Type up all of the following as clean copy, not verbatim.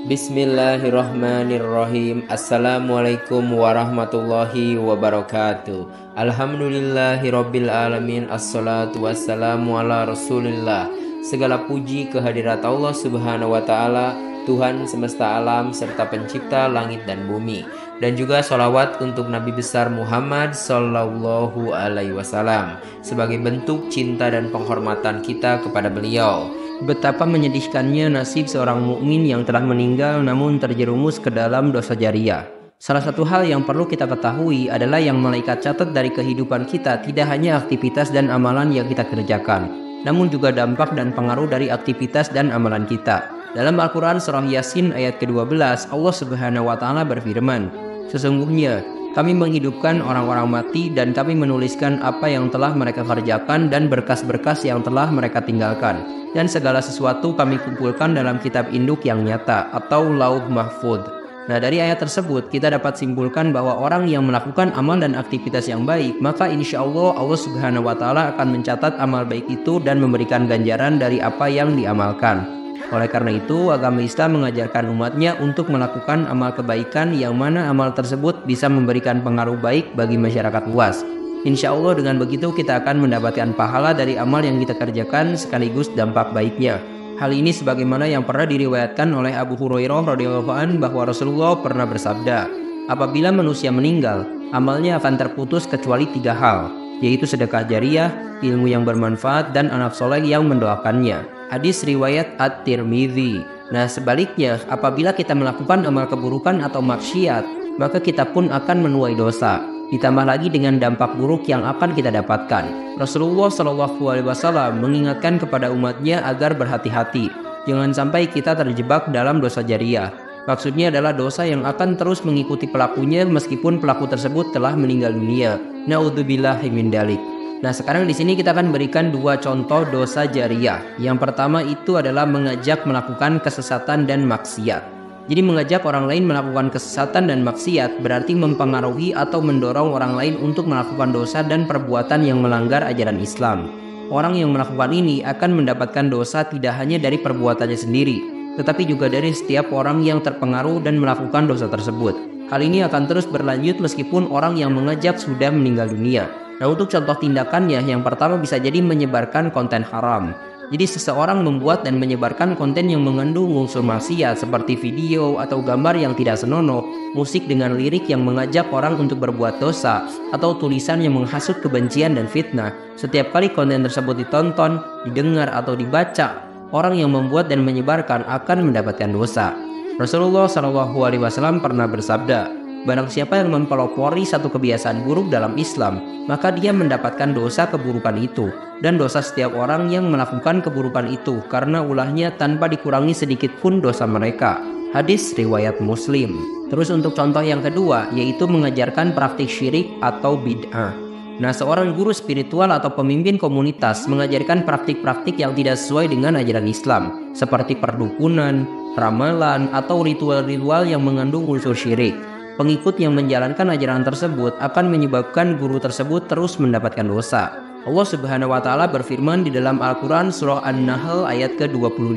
Bismillahirrahmanirrahim. Assalamualaikum warahmatullahi wabarakatuh. Alhamdulillahirabbil alamin. Assalatu wassalamu ala Rasulillah. Segala puji kehadirat Allah Subhanahu wa taala, Tuhan semesta alam serta pencipta langit dan bumi, dan juga sholawat untuk Nabi besar Muhammad Sallallahu Alaihi Wasallam sebagai bentuk cinta dan penghormatan kita kepada beliau. Betapa menyedihkannya nasib seorang mukmin yang telah meninggal namun terjerumus ke dalam dosa jariah. Salah satu hal yang perlu kita ketahui adalah yang malaikat catat dari kehidupan kita tidak hanya aktivitas dan amalan yang kita kerjakan, namun juga dampak dan pengaruh dari aktivitas dan amalan kita. Dalam Al-Quran surah Yasin ayat ke-12, Allah Subhanahu wa taala berfirman, "Sesungguhnya kami menghidupkan orang-orang mati dan kami menuliskan apa yang telah mereka kerjakan dan berkas-berkas yang telah mereka tinggalkan. Dan segala sesuatu kami kumpulkan dalam kitab induk yang nyata atau Lauh Mahfudz." Nah, dari ayat tersebut kita dapat simpulkan bahwa orang yang melakukan amal dan aktivitas yang baik, maka insya Allah Subhanahu wa taala akan mencatat amal baik itu dan memberikan ganjaran dari apa yang diamalkan. Oleh karena itu, agama Islam mengajarkan umatnya untuk melakukan amal kebaikan yang mana amal tersebut bisa memberikan pengaruh baik bagi masyarakat luas. Insya Allah dengan begitu kita akan mendapatkan pahala dari amal yang kita kerjakan sekaligus dampak baiknya. Hal ini sebagaimana yang pernah diriwayatkan oleh Abu Hurairah radhiyallahu anhu bahwa Rasulullah pernah bersabda, apabila manusia meninggal, amalnya akan terputus kecuali 3 hal, yaitu sedekah jariah, ilmu yang bermanfaat, dan anak soleh yang mendoakannya. Hadis riwayat At-Tirmidzi. Nah, sebaliknya, apabila kita melakukan amal keburukan atau maksiat, maka kita pun akan menuai dosa. Ditambah lagi dengan dampak buruk yang akan kita dapatkan. Rasulullah SAW mengingatkan kepada umatnya agar berhati-hati. Jangan sampai kita terjebak dalam dosa jariah. Maksudnya adalah dosa yang akan terus mengikuti pelakunya meskipun pelaku tersebut telah meninggal dunia. Na'udzubillahi min dzalik. Nah, sekarang di sini kita akan berikan 2 contoh dosa jariah. Yang pertama itu adalah mengajak melakukan kesesatan dan maksiat. Jadi mengajak orang lain melakukan kesesatan dan maksiat berarti mempengaruhi atau mendorong orang lain untuk melakukan dosa dan perbuatan yang melanggar ajaran Islam. Orang yang melakukan ini akan mendapatkan dosa tidak hanya dari perbuatannya sendiri, tetapi juga dari setiap orang yang terpengaruh dan melakukan dosa tersebut. Hal ini akan terus berlanjut meskipun orang yang mengajak sudah meninggal dunia. Nah, untuk contoh tindakannya, yang pertama bisa jadi menyebarkan konten haram. Jadi seseorang membuat dan menyebarkan konten yang mengandung unsur maksiat seperti video atau gambar yang tidak senonoh, musik dengan lirik yang mengajak orang untuk berbuat dosa, atau tulisan yang menghasut kebencian dan fitnah. Setiap kali konten tersebut ditonton, didengar, atau dibaca, orang yang membuat dan menyebarkan akan mendapatkan dosa. Rasulullah SAW pernah bersabda, barang siapa yang mempelopori satu kebiasaan buruk dalam Islam, maka dia mendapatkan dosa keburukan itu dan dosa setiap orang yang melakukan keburukan itu karena ulahnya tanpa dikurangi sedikit pun dosa mereka. Hadis riwayat Muslim. Terus untuk contoh yang kedua yaitu mengajarkan praktik syirik atau bid'ah. Nah, seorang guru spiritual atau pemimpin komunitas mengajarkan praktik-praktik yang tidak sesuai dengan ajaran Islam seperti perdukunan, ramalan, atau ritual-ritual yang mengandung unsur syirik. Pengikut yang menjalankan ajaran tersebut akan menyebabkan guru tersebut terus mendapatkan dosa. Allah Subhanahu wa taala berfirman di dalam Al-Quran surah An-Nahl ayat ke-25.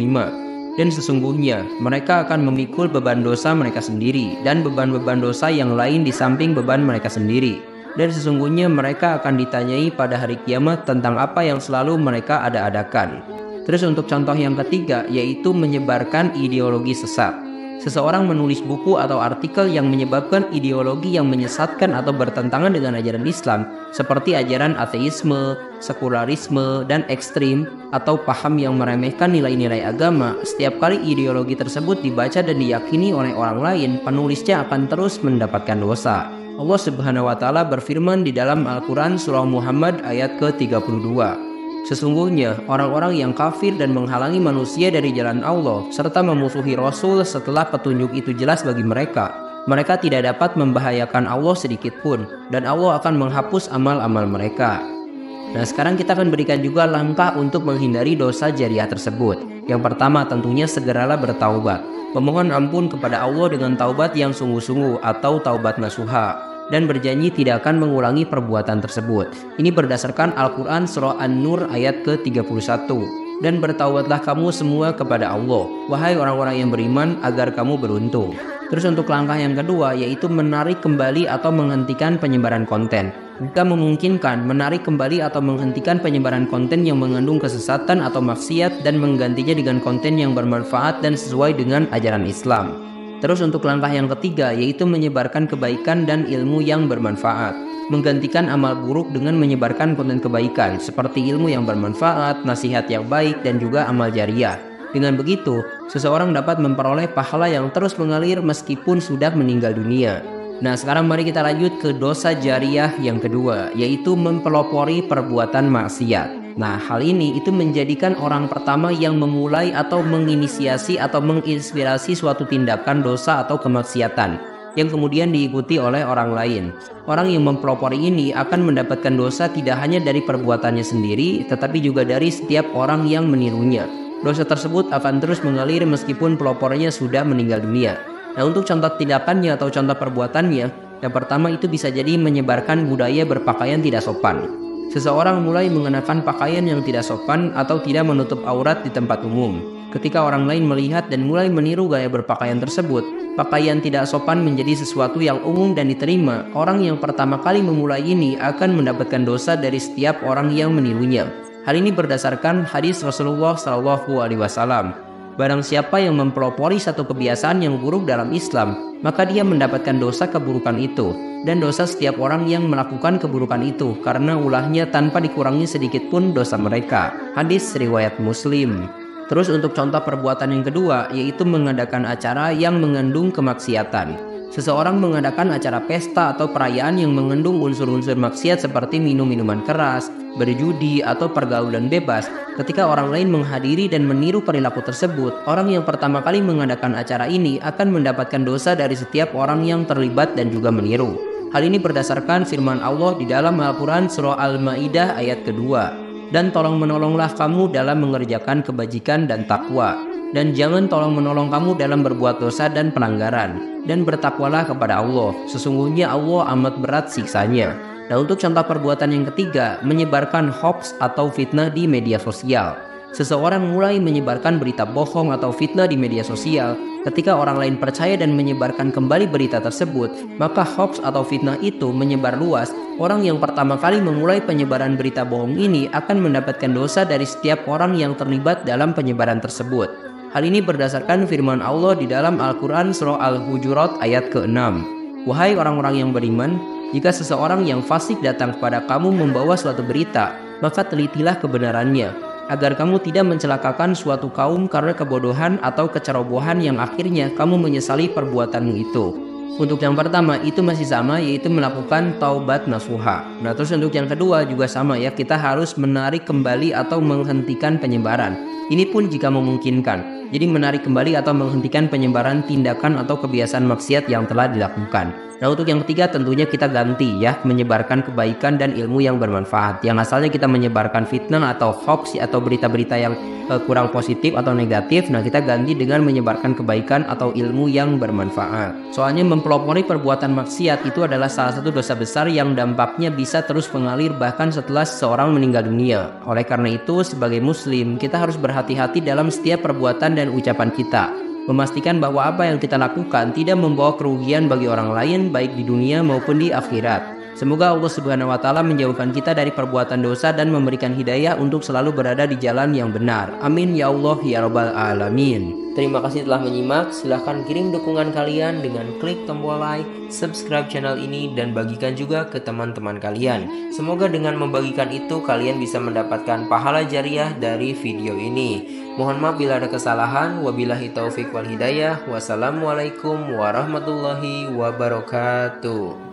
Dan sesungguhnya mereka akan memikul beban dosa mereka sendiri dan beban-beban dosa yang lain di samping beban mereka sendiri. Dan sesungguhnya mereka akan ditanyai pada hari kiamat tentang apa yang selalu mereka ada-adakan. Terus untuk contoh yang ketiga yaitu menyebarkan ideologi sesat. Seseorang menulis buku atau artikel yang menyebabkan ideologi yang menyesatkan atau bertentangan dengan ajaran Islam seperti ajaran ateisme, sekularisme, dan ekstrim atau paham yang meremehkan nilai-nilai agama. Setiap kali ideologi tersebut dibaca dan diyakini oleh orang lain, penulisnya akan terus mendapatkan dosa. Allah Subhanahu wa taala berfirman di dalam Al-Quran surah Muhammad ayat ke-32. Sesungguhnya orang-orang yang kafir dan menghalangi manusia dari jalan Allah serta memusuhi Rasul setelah petunjuk itu jelas bagi mereka, mereka tidak dapat membahayakan Allah sedikit pun dan Allah akan menghapus amal-amal mereka. Nah, sekarang kita akan berikan juga langkah untuk menghindari dosa jariah tersebut. Yang pertama tentunya segeralah bertaubat. Memohon ampun kepada Allah dengan taubat yang sungguh-sungguh atau taubat nasuha. Dan berjanji tidak akan mengulangi perbuatan tersebut. Ini berdasarkan Al-Quran surah An-Nur ayat ke-31. dan bertaubatlah kamu semua kepada Allah, wahai orang-orang yang beriman, agar kamu beruntung. Terus untuk langkah yang kedua yaitu menarik kembali atau menghentikan penyebaran konten. Jika memungkinkan, menarik kembali atau menghentikan penyebaran konten yang mengandung kesesatan atau maksiat dan menggantinya dengan konten yang bermanfaat dan sesuai dengan ajaran Islam. Terus untuk langkah yang ketiga yaitu menyebarkan kebaikan dan ilmu yang bermanfaat. Menggantikan amal buruk dengan menyebarkan konten kebaikan seperti ilmu yang bermanfaat, nasihat yang baik, dan juga amal jariah. Dengan begitu, seseorang dapat memperoleh pahala yang terus mengalir meskipun sudah meninggal dunia. Nah, sekarang mari kita lanjut ke dosa jariah yang kedua, yaitu mempelopori perbuatan maksiat. Nah, hal ini itu menjadikan orang pertama yang memulai atau menginisiasi atau menginspirasi suatu tindakan dosa atau kemaksiatan yang kemudian diikuti oleh orang lain. Orang yang mempelopori ini akan mendapatkan dosa tidak hanya dari perbuatannya sendiri, tetapi juga dari setiap orang yang menirunya. Dosa tersebut akan terus mengalir meskipun pelopornya sudah meninggal dunia. Nah, untuk contoh tindakannya atau contoh perbuatannya, yang pertama itu bisa jadi menyebarkan budaya berpakaian tidak sopan. Seseorang mulai mengenakan pakaian yang tidak sopan atau tidak menutup aurat di tempat umum. Ketika orang lain melihat dan mulai meniru gaya berpakaian tersebut, pakaian tidak sopan menjadi sesuatu yang umum dan diterima. Orang yang pertama kali memulai ini akan mendapatkan dosa dari setiap orang yang menirunya. Hal ini berdasarkan hadis Rasulullah SAW. Barang siapa yang mempelopori satu kebiasaan yang buruk dalam Islam, maka dia mendapatkan dosa keburukan itu dan dosa setiap orang yang melakukan keburukan itu karena ulahnya tanpa dikurangi sedikit pun dosa mereka. Hadis riwayat Muslim. Terus untuk contoh perbuatan yang kedua yaitu mengadakan acara yang mengandung kemaksiatan. Seseorang mengadakan acara pesta atau perayaan yang mengandung unsur-unsur maksiat seperti minum minuman keras, berjudi, atau pergaulan bebas. Ketika orang lain menghadiri dan meniru perilaku tersebut, orang yang pertama kali mengadakan acara ini akan mendapatkan dosa dari setiap orang yang terlibat dan juga meniru. Hal ini berdasarkan firman Allah di dalam Al-Quran Surah Al-Ma'idah ayat kedua. Dan tolong menolonglah kamu dalam mengerjakan kebajikan dan takwa. Dan jangan tolong menolong kamu dalam berbuat dosa dan pelanggaran. Dan bertakwalah kepada Allah. Sesungguhnya Allah amat berat siksanya. Nah, untuk contoh perbuatan yang ketiga, menyebarkan hoax atau fitnah di media sosial. Seseorang mulai menyebarkan berita bohong atau fitnah di media sosial. Ketika orang lain percaya dan menyebarkan kembali berita tersebut, maka hoax atau fitnah itu menyebar luas. Orang yang pertama kali memulai penyebaran berita bohong ini akan mendapatkan dosa dari setiap orang yang terlibat dalam penyebaran tersebut. Hal ini berdasarkan firman Allah di dalam Al-Quran Surah Al-Hujurat ayat ke-6. Wahai orang-orang yang beriman, jika seseorang yang fasik datang kepada kamu membawa suatu berita, maka telitilah kebenarannya, agar kamu tidak mencelakakan suatu kaum karena kebodohan atau kecerobohan yang akhirnya kamu menyesali perbuatanmu itu. Untuk yang pertama itu masih sama, yaitu melakukan taubat nasuha. Nah, terus untuk yang kedua juga sama ya, kita harus menarik kembali atau menghentikan penyebaran. Ini pun jika memungkinkan. Jadi menarik kembali atau menghentikan penyebaran tindakan atau kebiasaan maksiat yang telah dilakukan. Nah, untuk yang ketiga tentunya kita ganti ya, menyebarkan kebaikan dan ilmu yang bermanfaat. Yang asalnya kita menyebarkan fitnah atau hoax atau berita-berita yang kurang positif atau negatif, nah kita ganti dengan menyebarkan kebaikan atau ilmu yang bermanfaat. Soalnya mempelopori perbuatan maksiat itu adalah salah satu dosa besar yang dampaknya bisa terus mengalir bahkan setelah seseorang meninggal dunia. Oleh karena itu, sebagai muslim kita harus berhati-hati dalam setiap perbuatan dan ucapan kita, memastikan bahwa apa yang kita lakukan tidak membawa kerugian bagi orang lain baik di dunia maupun di akhirat. Semoga Allah Subhanahu wa Ta'ala menjauhkan kita dari perbuatan dosa dan memberikan hidayah untuk selalu berada di jalan yang benar. Amin ya Allah ya Rabbal Alamin. Terima kasih telah menyimak. Silahkan kirim dukungan kalian dengan klik tombol like, subscribe channel ini, dan bagikan juga ke teman-teman kalian. Semoga dengan membagikan itu kalian bisa mendapatkan pahala jariah dari video ini. Mohon maaf bila ada kesalahan. Wabillahi taufik wal hidayah. Wassalamualaikum warahmatullahi wabarakatuh.